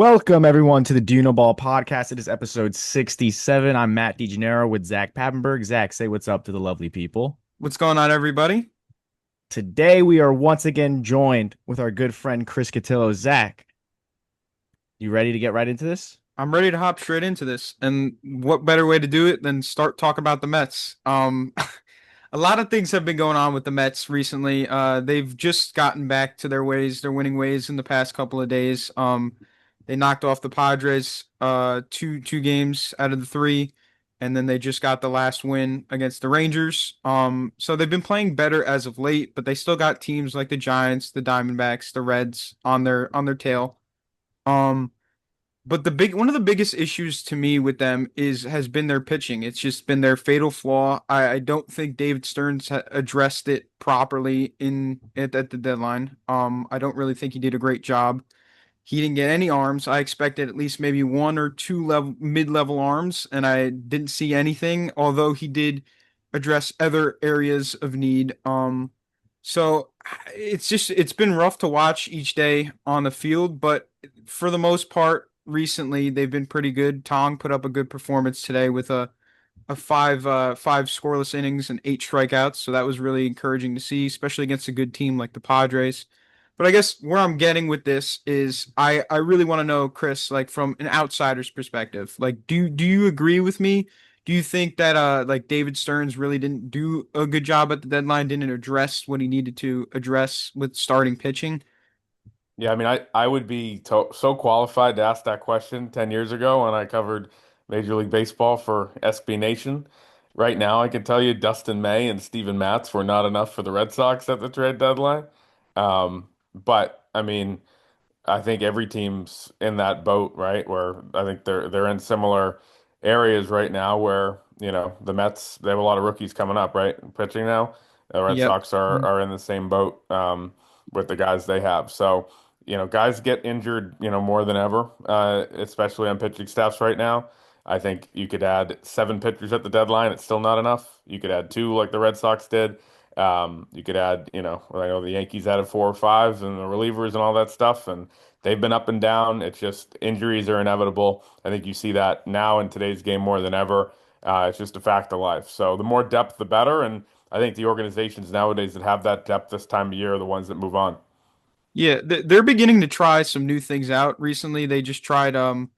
Welcome everyone to the Do You Know Ball podcast. It is episode 67. I'm Matt DeGennaro with Zach Pappenberg. Zach, say what's up to the lovely people. What's going on, everybody? Today we are once again joined with our good friend Chris Cotillo. Zach, you ready to get right into this? I'm ready to hop straight into this. And what better way to do it than start talking about the Mets? A lot of things have been going on with the Mets recently. They've just gotten back to their ways, their winning ways in the past couple of days. They knocked off the Padres, two games out of the three, and then they just got the last win against the Rangers. So they've been playing better as of late, but they still got teams like the Giants, the Diamondbacks, the Reds on their tail. Um, But one of the biggest issues to me with them is has been their pitching. It's just been their fatal flaw. I don't think David Stearns addressed it properly at the deadline. I don't really think he did a great job. He didn't get any arms. I expected at least maybe one or two level mid-level arms, and I didn't see anything, although he did address other areas of need. So it's been rough to watch each day on the field, but for the most part, recently they've been pretty good. Tong put up a good performance today with a five scoreless innings and eight strikeouts, so that was really encouraging to see, especially against a good team like the Padres. But I guess where I'm getting with this is I really want to know, Chris, like from an outsider's perspective, like do you agree with me? Do you think that like David Stearns really didn't do a good job at the deadline, didn't address what he needed to address with starting pitching? Yeah, I mean, I would be so qualified to ask that question 10 years ago when I covered Major League Baseball for SB Nation. Right now, I can tell you Dustin May and Steven Matz were not enough for the Red Sox at the trade deadline. But I mean, I think every team's in that boat, right? Where I think they're in similar areas right now where, the Mets, they have a lot of rookies coming up, right? Pitching now. The Red Yep. Sox are in the same boat with the guys they have. So, guys get injured, more than ever, especially on pitching staffs right now. I think you could add seven pitchers at the deadline. It's still not enough. You could add two like the Red Sox did. You could add, I know the Yankees added four or five and the relievers and all that stuff, and they've been up and down. It's just injuries are inevitable. I think you see that now in today's game more than ever. It's just a fact of life. So the more depth, the better. And I think the organizations nowadays that have that depth this time of year are the ones that move on. Yeah, they're beginning to try some new things out. Recently, they just tried a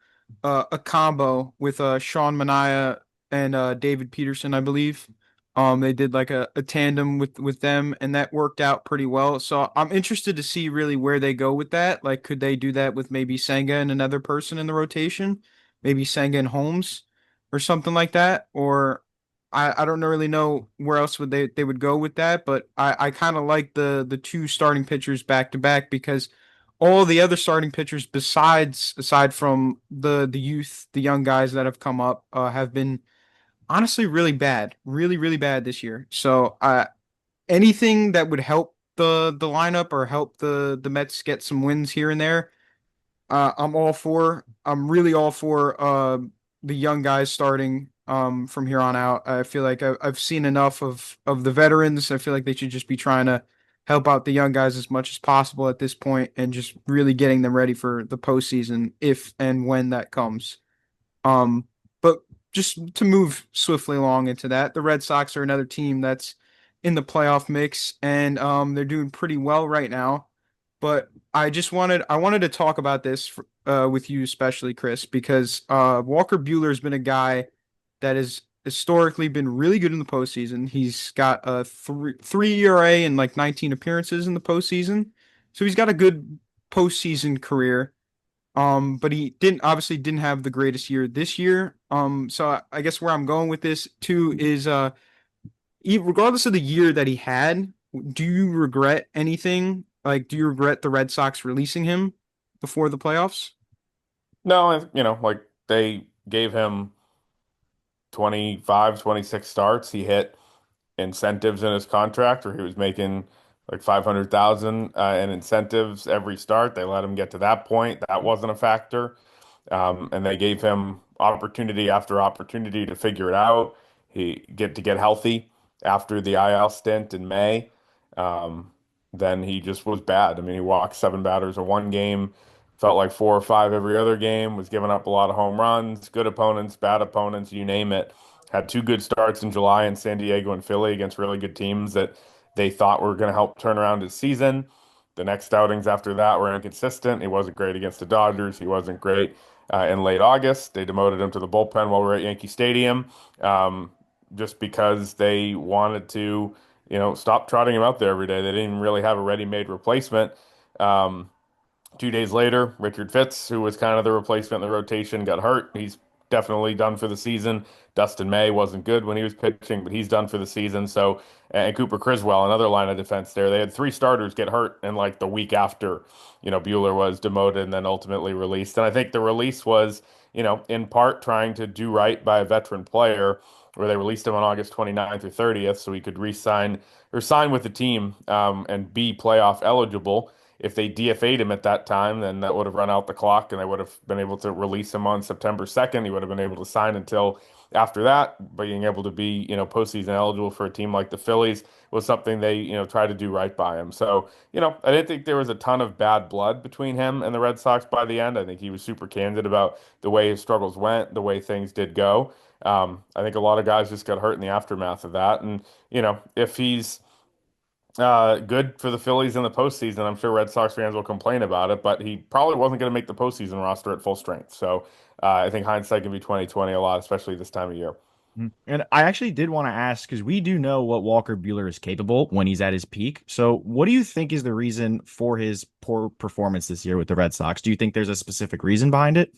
combo with Sean Manaea and David Peterson, I believe. They did like a tandem with them, and that worked out pretty well. So I'm interested to see really where they go with that. Like, could they do that with maybe Senga and another person in the rotation, maybe Senga and Holmes, or something like that, or I don't really know where else would they would go with that, but I kind of like the two starting pitchers back to back because all the other starting pitchers aside from the youth, the young guys that have come up, have been honestly really bad, really bad this year. So anything that would help the lineup or help the Mets get some wins here and there, I'm all for. I'm really all for the young guys starting from here on out. I feel like I've seen enough of the veterans. I feel like they should just be trying to help out the young guys as much as possible at this point and just really getting them ready for the postseason if and when that comes. But just to move swiftly along into that, the Red Sox are another team that's in the playoff mix and they're doing pretty well right now. But I wanted to talk about this with you, especially Chris, because Walker Buehler has been a guy that has historically been really good in the postseason. He's got a three ERA and like 19 appearances in the postseason, so he's got a good postseason career. But he didn't have the greatest year this year. So I guess where I'm going with this too is regardless of the year that he had, do you regret anything? Like, do you regret the Red Sox releasing him before the playoffs? No, like they gave him 25, 26 starts. He hit incentives in his contract where he was making like 500,000 in incentives every start. They let him get to that point. That wasn't a factor. And they gave him opportunity after opportunity to figure it out. He get healthy after the IL stint in May. Um, then he just was bad. I mean, he walked seven batters in one game. felt like 4 or 5 every other game, was giving up a lot of home runs, good opponents, bad opponents, you name it. Had 2 good starts in July in San Diego and Philly against really good teams that they thought were going to help turn around his season. The next outings after that were inconsistent. He wasn't great against the Dodgers. He wasn't great in late August. They demoted him to the bullpen while we were at Yankee Stadium, um, just because they wanted to, stop trotting him out there every day. They didn't really have a ready-made replacement. Um, 2 days later, Richard Fitz, who was kind of the replacement in the rotation, got hurt. He's definitely done for the season. Dustin May wasn't good when he was pitching, but he's done for the season. So, and Cooper Criswell, another line of defense there. They had 3 starters get hurt in like the week after, Bueller was demoted and then ultimately released. And I think the release was, in part trying to do right by a veteran player where they released him on August 29th or 30th so he could re-sign or sign with the team and be playoff eligible. If they DFA'd him at that time, then that would have run out the clock and they would have been able to release him on September 2nd. He would have been able to sign until after that. Being able to be, postseason eligible for a team like the Phillies was something they, tried to do right by him. So, I didn't think there was a ton of bad blood between him and the Red Sox by the end. I think he was super candid about the way his struggles went, the way things did go. I think a lot of guys just got hurt in the aftermath of that. And, if he's good for the Phillies in the postseason. I'm sure Red Sox fans will complain about it, but he probably wasn't going to make the postseason roster at full strength. So I think hindsight can be 2020 a lot, especially this time of year. And I actually did want to ask because we do know what Walker Buehler is capable when he's at his peak. So, what do you think is the reason for his poor performance this year with the Red Sox? Do you think there's a specific reason behind it?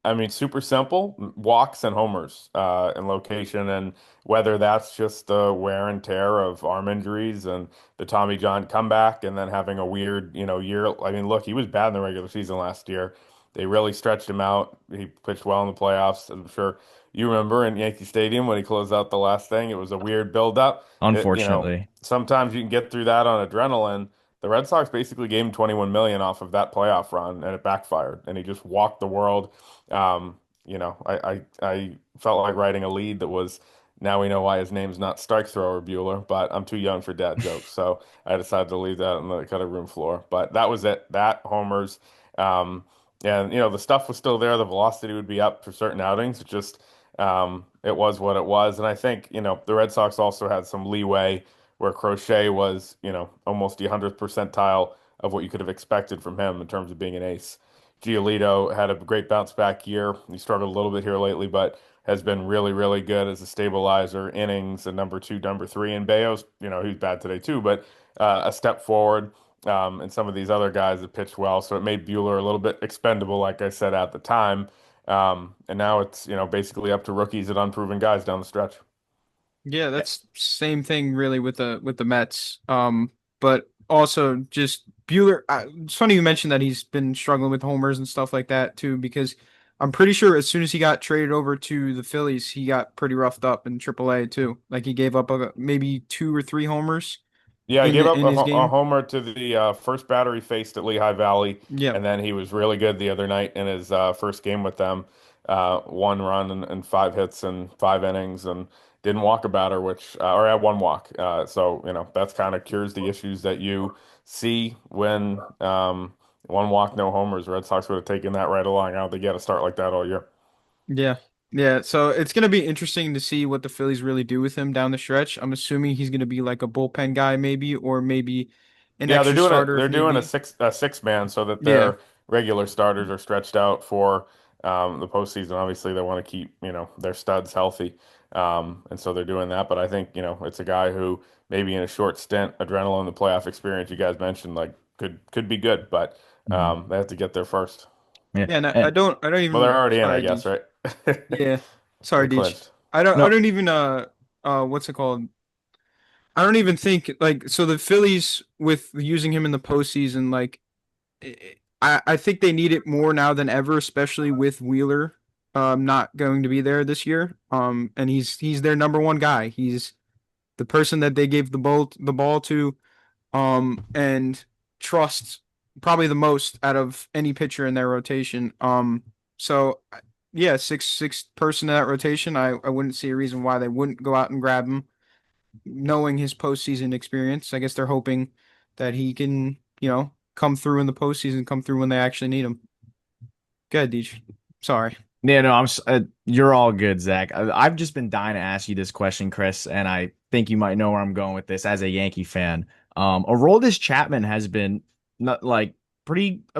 I mean, super simple, walks and homers and location, and whether that's just the wear and tear of arm injuries and the Tommy John comeback, and then having a weird, year. I mean, look, he was bad in the regular season last year. They really stretched him out. He pitched well in the playoffs. I'm sure you remember in Yankee Stadium when he closed out the last thing. It was a weird build-up. Unfortunately. Sometimes you can get through that on adrenaline. The Red Sox basically gave him 21 million off of that playoff run, and it backfired. And he just walked the world. I felt like writing a lead that was now we know why his name's not Strike Thrower Bueller, but I'm too young for dad jokes, so I decided to leave that on the cutting room floor. But that was it. That homers, um, and the stuff was still there. The velocity would be up for certain outings. It was what it was, and I think the Red Sox also had some leeway where Crochet was almost the 100th percentile of what you could have expected from him in terms of being an ace. Giolito had a great bounce back year. He struggled a little bit here lately, but has been really, really good as a stabilizer, innings, and number two, number three. And Bayo's, he's bad today too, but a step forward. And some of these other guys have pitched well, so it made Bueller a little bit expendable, like I said at the time. And now it's, basically up to rookies and unproven guys down the stretch. Yeah, that's same thing really with the Mets. But also just Bueller. It's funny you mentioned that he's been struggling with homers and stuff like that too, because I'm pretty sure as soon as he got traded over to the Phillies, he got pretty roughed up in AAA too. Like he gave up maybe 2 or 3 homers Yeah, he in gave up in his a game. homer to the first batter he faced at Lehigh Valley, Yeah, and then he was really good the other night in his first game with them. 1 run and 5 hits and 5 innings, and didn't walk a batter, which or had 1 walk. So that's kind of cures the issues that you see when 1 walk, no homers. Red Sox would have taken that right along. How they get a start like that all year? yeah, yeah. So it's gonna be interesting to see what the Phillies really do with him down the stretch. I'm assuming he's gonna be like a bullpen guy, maybe, or maybe an Yeah, they're extra doing a starter they're if need doing be. a six man so that Yeah. their regular starters are stretched out for the postseason. Obviously, they want to keep their studs healthy, and so they're doing that. But I think it's a guy who maybe in a short stint, adrenaline, the playoff experience you guys mentioned, like could be good, but Mhm. they have to get there first. Yeah. Yeah, and I And don't Well, they're even already in, I sorry, guess, Deej. right? Yeah. They Sorry, Deej. clinched. I no, don't even what's it called? I don't even think like so the Phillies with using him in the postseason, like I think they need it more now than ever, especially with Wheeler not going to be there this year. And he's their number one guy. He's the person that they gave the ball to and trusts probably the most out of any pitcher in their rotation. So yeah, six person in that rotation. I wouldn't see a reason why they wouldn't go out and grab him, knowing his postseason experience. I guess they're hoping that he can, come through in the postseason, come through when they actually need him. Go ahead, Deej. Sorry. Yeah, no, you're all good, Zach. I've just been dying to ask you this question, Chris, and I think you might know where I'm going with this as a Yankee fan. Aroldis Chapman has been not like pretty. I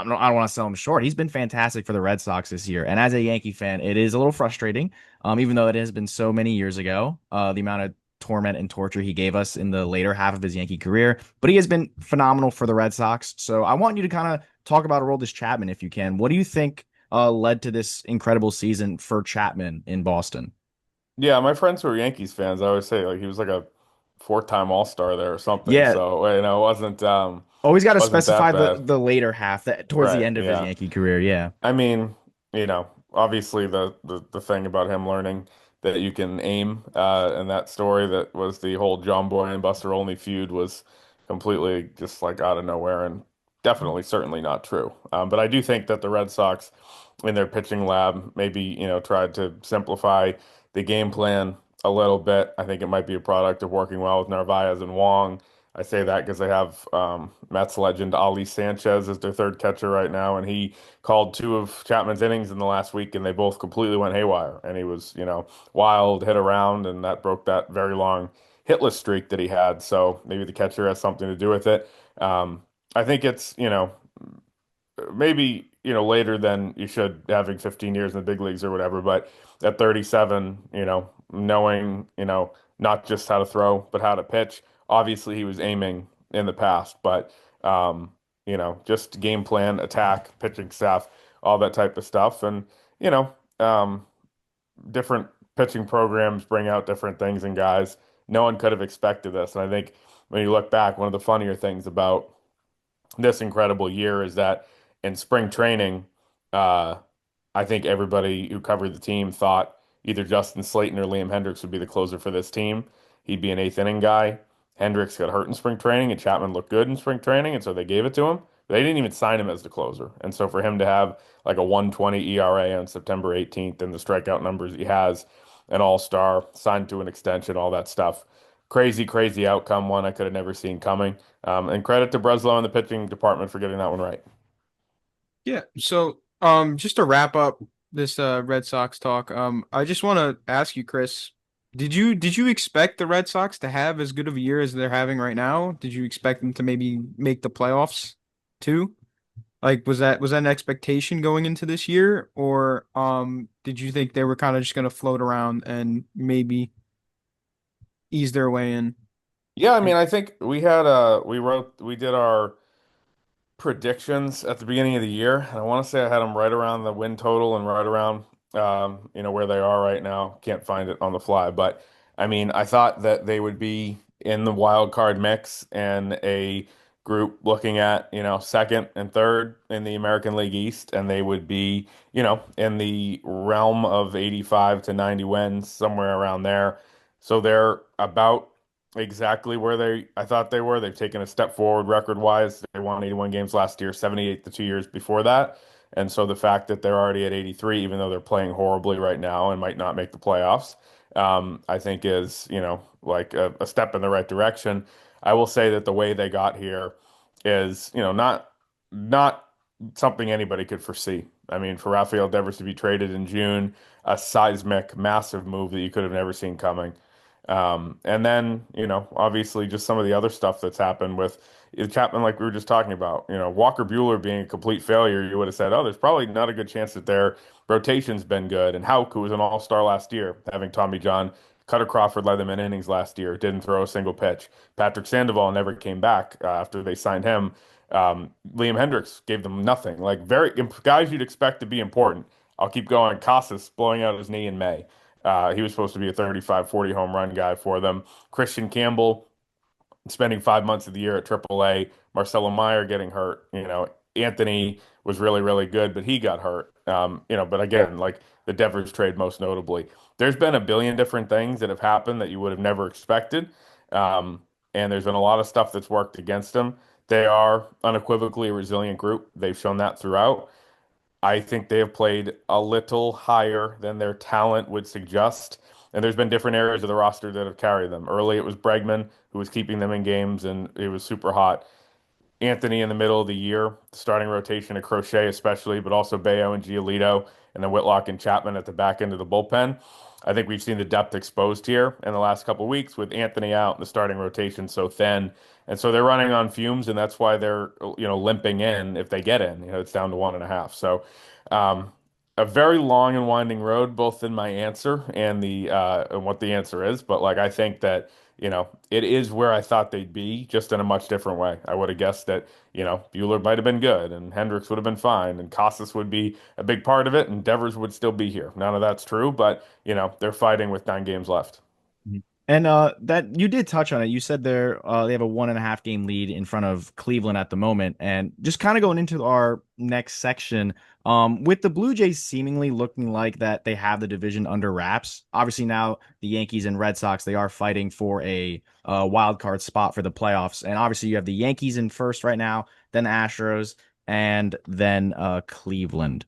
don't want to sell him short. He's been fantastic for the Red Sox this year, and as a Yankee fan, it is a little frustrating. Even though it has been so many years ago, the amount of torment and torture he gave us in the later half of his Yankee career, but he has been phenomenal for the Red Sox. So I want you to kind of talk about Aroldis Chapman if you can. What do you think? Led to this incredible season for Chapman in Boston. Yeah, my friends who are Yankees fans, I always say like he was like a four-time All-Star there or something. Yeah, So, it always got to wasn't that specify the bad. the later half that towards the Right, end of his yeah. Yankee career. Yeah. I mean, obviously the thing about him learning that you can aim and that story that was the whole John Boy and Buster Olney feud was completely just like out of nowhere and definitely certainly not true. But I do think that the Red Sox in their pitching lab maybe, tried to simplify the game plan a little bit. I think it might be a product of working well with Narvaez and Wong. I say that because they have Mets legend Ali Sanchez as their third catcher right now, and he called two of Chapman's innings in the last week, and they both completely went haywire. And he was, wild, hit around, and that broke that very long hitless streak that he had. So maybe the catcher has something to do with it. I think it's, maybe, later than you should having 15 years in the big leagues or whatever, but at 37, knowing, not just how to throw, but how to pitch. Obviously, he was aiming in the past, but just game plan, attack, pitching staff, all that type of stuff. And, you know, um, different pitching programs bring out different things in guys. No one could have expected this. And I think when you look back, one of the funnier things about this incredible year is that in spring training, uh, I think everybody who covered the team thought either Justin Slayton or Liam Hendricks would be the closer for this team. He'd be an eighth inning guy. Hendricks got hurt in spring training, and Chapman looked good in spring training, and so they gave it to him. They didn't even sign him as the closer. And so for him to have like a 120 ERA on September 18th and the strikeout numbers he has, an all-star, signed to an extension, all that stuff. Crazy, crazy outcome, one I could have never seen coming. And credit to Breslow and the pitching department for getting that one right. Yeah. So, just to wrap up this Red Sox talk, I just want to ask you, Chris, did you expect the Red Sox to have as good of a year as they're having right now? Did you expect them to maybe make the playoffs too? Like, was that an expectation going into this year, or did you think they were kind of just gonna float around and maybe ease their way in? Yeah, I mean, I think we did our predictions at the beginning of the year, and I want to say I had them right around the win total and right around where they are right now. Can't find it on the fly, but I mean, I thought that they would be in the wild card mix and a group looking at, second and third in the American League East, and they would be, in the realm of 85 to 90 wins, somewhere around there. So they're about exactly where I thought they were. They've taken a step forward record-wise. They won 81 games last year, 78 the 2 years before that. And so the fact that they're already at 83, even though they're playing horribly right now and might not make the playoffs, I think is, like a step in the right direction. I will say that the way they got here is, not something anybody could foresee. I mean, for Rafael Devers to be traded in June, a seismic, massive move that you could have never seen coming. And then, obviously just some of the other stuff that's happened with Chapman, like we were just talking about, Walker Buehler being a complete failure, you would have said, oh, there's probably not a good chance that their rotation's been good. And Houck, who was an all-star last year, having Tommy John, Cutter Crawford led them in innings last year, didn't throw a single pitch. Patrick Sandoval never came back after they signed him. Liam Hendricks gave them nothing. Like very guys you'd expect to be important. I'll keep going. Casas blowing out his knee in May. He was supposed to be a 35, 40 home run guy for them. Christian Campbell spending 5 months of the year at AAA. Marcelo Meyer getting hurt. Anthony was really, really good, but he got hurt. But again, like the Devers trade most notably. There's been a billion different things that have happened that you would have never expected. And there's been a lot of stuff that's worked against them. They are unequivocally a resilient group. They've shown that throughout. I think they have played a little higher than their talent would suggest. And there's been different areas of the roster that have carried them. Early, it was Bregman who was keeping them in games and it was super hot. Anthony in the middle of the year, starting rotation of Crochet especially, but also Bayo and Giolito, and then Whitlock and Chapman at the back end of the bullpen. I think we've seen the depth exposed here in the last couple of weeks with Anthony out and the starting rotation so thin. And so they're running on fumes, and that's why they're, limping in if they get in. It's down to 1.5. So, um, a very long and winding road, both in my answer and the and what the answer is. But like I think that, it is where I thought they'd be, just in a much different way. I would have guessed that, Bueller might have been good and Hendricks would have been fine and Casas would be a big part of it and Devers would still be here. None of that's true, but they're fighting with 9 games left. Mhm. And that you did touch on it. You said they have a 1.5 game lead in front of Cleveland at the moment. And just kind of going into our next section, with the Blue Jays seemingly looking like that they have the division under wraps. Obviously now the Yankees and Red Sox, they are fighting for a wild card spot for the playoffs. And obviously you have the Yankees in first right now, then Astros, and then Cleveland.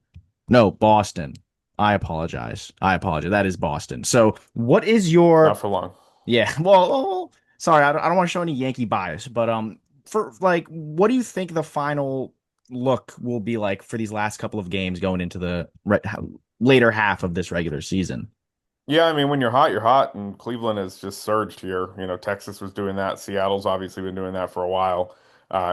No, Boston. I apologize. I apologize. That is Boston. So, what is Not your for long. yeah? Well, sorry, I don't want to show any Yankee bias, but for like, what do you think the final look will be like for these last couple of games going into the later half of this regular season? Yeah, I mean, when you're hot, and Cleveland has just surged here. Texas was doing that. Seattle's obviously been doing that for a while.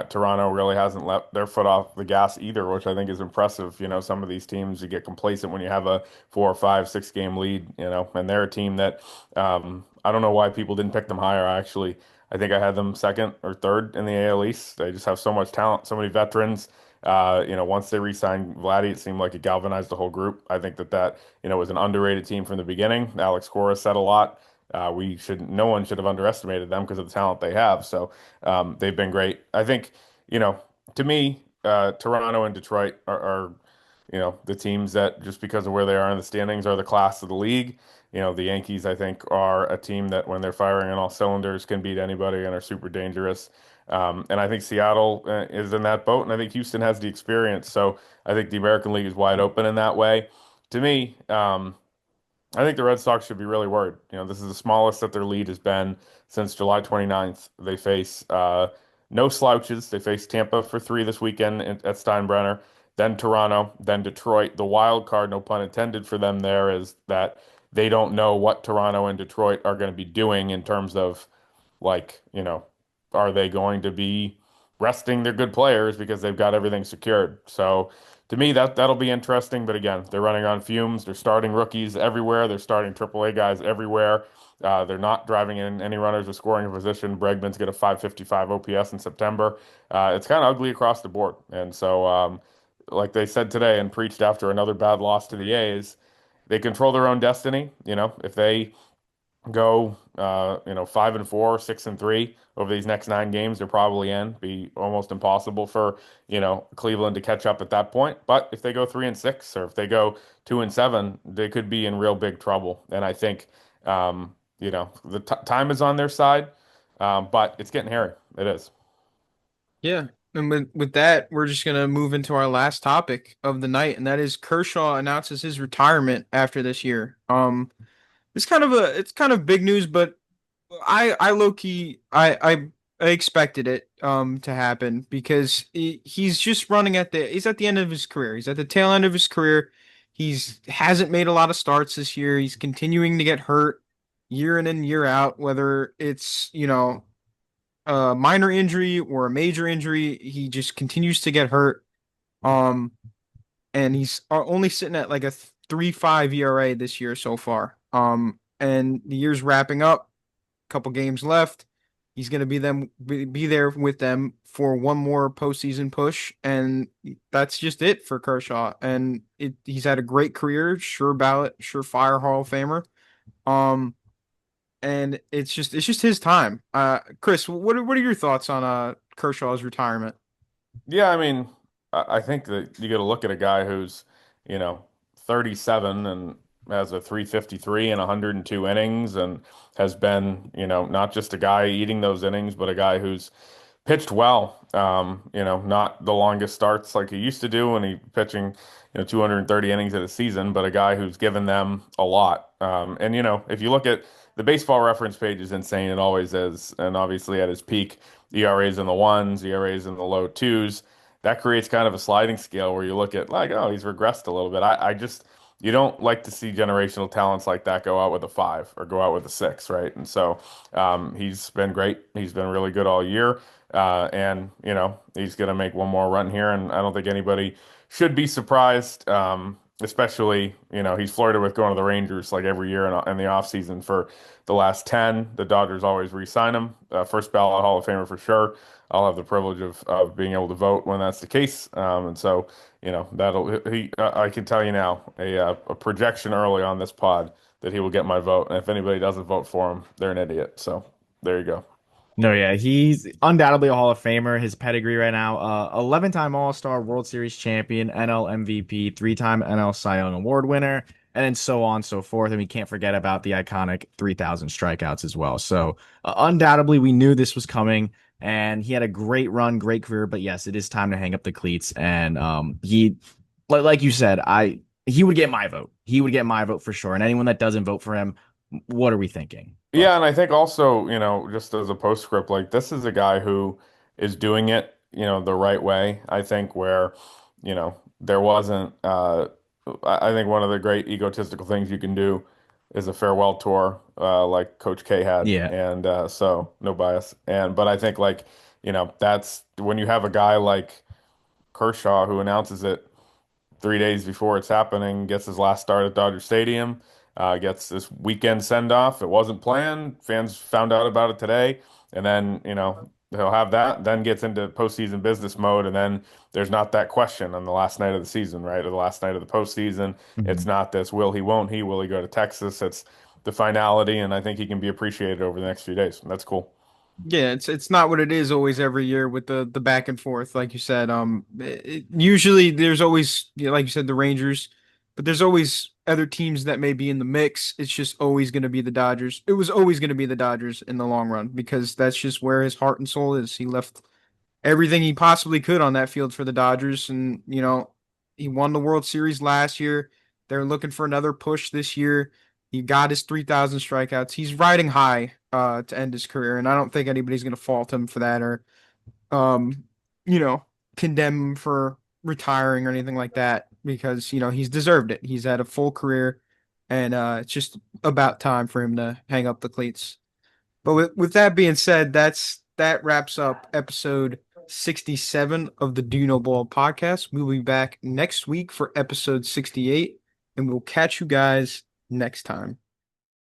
Toronto really hasn't let their foot off the gas either, which I think is impressive. Some of these teams you get complacent when you have a 4 or 5, 6 game lead. And they're a team that I don't know why people didn't pick them higher. I think I had them second or third in the AL East. They just have so much talent, so many veterans. Once they re-signed Vladdy, it seemed like it galvanized the whole group. I think that was an underrated team from the beginning. Alex Cora said a lot. No one should have underestimated them because of the talent they have. So they've been great. I think, you know, to me, Toronto and Detroit are the teams that just because of where they are in the standings are the class of the league. The Yankees, I think, are a team that when they're firing on all cylinders can beat anybody and are super dangerous. And I think Seattle is in that boat, and I think Houston has the experience. So I think the American League is wide open in that way. To me, I think the Red Sox should be really worried. This is the smallest that their lead has been since July 29th. They face no slouches. They face Tampa for 3 this weekend at Steinbrenner, then Toronto, then Detroit. The wild card, no pun intended for them there, is that they don't know what Toronto and Detroit are going to be doing in terms of like, are they going to be resting their good players because they've got everything secured? So to me, that'll be interesting. But again, they're running on fumes. They're starting rookies everywhere. They're starting AAA guys everywhere. They're not driving in any runners with scoring position. Bregman's got a 555 OPS in September. It's kind of ugly across the board. And so, like they said today and preached after another bad loss to the A's, they control their own destiny. If they go 5-4, 6-3 over these next 9 games, they're probably in. Be almost impossible for, Cleveland to catch up at that point. But if they go 3-6 or if they go 2-7, they could be in real big trouble. And I think the t time is on their side, but it's getting hairy. It is. Yeah. And with that, we're just gonna move into our last topic of the night, and that is Kershaw announces his retirement after this year. It's kind of big news, but I low key I expected it to happen because he's just he's at the end of his career. He's at the tail end of his career. He's hasn't made a lot of starts this year. He's continuing to get hurt year in and year out, whether it's, a minor injury or a major injury. He just continues to get hurt. Um, and he's only sitting at like a 3.5 ERA this year so far. And the year's wrapping up, couple games left. He's going to be there with them for one more postseason push, and that's just it for Kershaw. And he's had a great career, sure ballot, surefire Hall of Famer. Um, and it's just his time. Chris, what are your thoughts on Kershaw's retirement? Yeah, I mean, I think that you got to look at a guy who's, you know, 37 and has a 353 and 102 innings and has been, not just a guy eating those innings, but a guy who's pitched well. Not the longest starts like he used to do when he pitching, 230 innings in a season, but a guy who's given them a lot. And if you look at the baseball reference page is insane. It always is. And obviously at his peak, ERAs in the ones, ERAs in the low twos. That creates kind of a sliding scale where you look at like, oh, he's regressed a little bit. I just you don't like to see generational talents like that go out with a five or go out with a six, right? And so he's been great. He's been really good all year. And he's going to make one more run here, and I don't think anybody should be surprised. Especially, he's flirted with going to the Rangers like every year in the offseason for the last 10. The Dodgers always re-sign him. First ballot Hall of Famer for sure. I'll have the privilege of being able to vote when that's the case. And so, I can tell you now a projection early on this pod that he will get my vote. And if anybody doesn't vote for him, they're an idiot. So there you go. No, yeah, he's undoubtedly a Hall of Famer. His pedigree right now, 11-time All-Star, World Series champion, NL MVP, 3-time NL Cy Young Award winner, and then so on and so forth. And we can't forget about the iconic 3,000 strikeouts as well. So undoubtedly, we knew this was coming, and he had a great run, great career. But yes, it is time to hang up the cleats. And like you said, he would get my vote. He would get my vote for sure. And anyone that doesn't vote for him, what are we thinking? Yeah, and I think also, just as a postscript, like this is a guy who is doing it, the right way. I think where, there wasn't I think one of the great egotistical things you can do is a farewell tour, like Coach K had. Yeah. And so no bias. But I think like, that's when you have a guy like Kershaw who announces it 3 days before it's happening, gets his last start at Dodger Stadium, gets this weekend send off. It wasn't planned. Fans found out about it today, and then he'll have that. Then gets into postseason business mode, and then there's not that question on the last night of the season, right, or the last night of the postseason. It's Mhm. not this will he, won't he, will he go to Texas? It's the finality, and I think he can be appreciated over the next few days. That's cool. Yeah, it's not what it is always every year with the back and forth, like you said. Usually there's always, like you said, the Rangers, but there's always other teams that may be in the mix. It's just always going to be the Dodgers. It was always going to be the Dodgers in the long run because that's just where his heart and soul is. He left everything he possibly could on that field for the Dodgers, and he won the World Series last year. They're looking for another push this year. He got his 3,000 strikeouts. He's riding high to end his career, and I don't think anybody's going to fault him for that or, um, you know, condemn him for retiring or anything like that because he's deserved it. He's had a full career, and it's just about time for him to hang up the cleats. But with that being said, that wraps up episode 67 of the Do You Know Ball podcast. We'll be back next week for episode 68, and we'll catch you guys next time.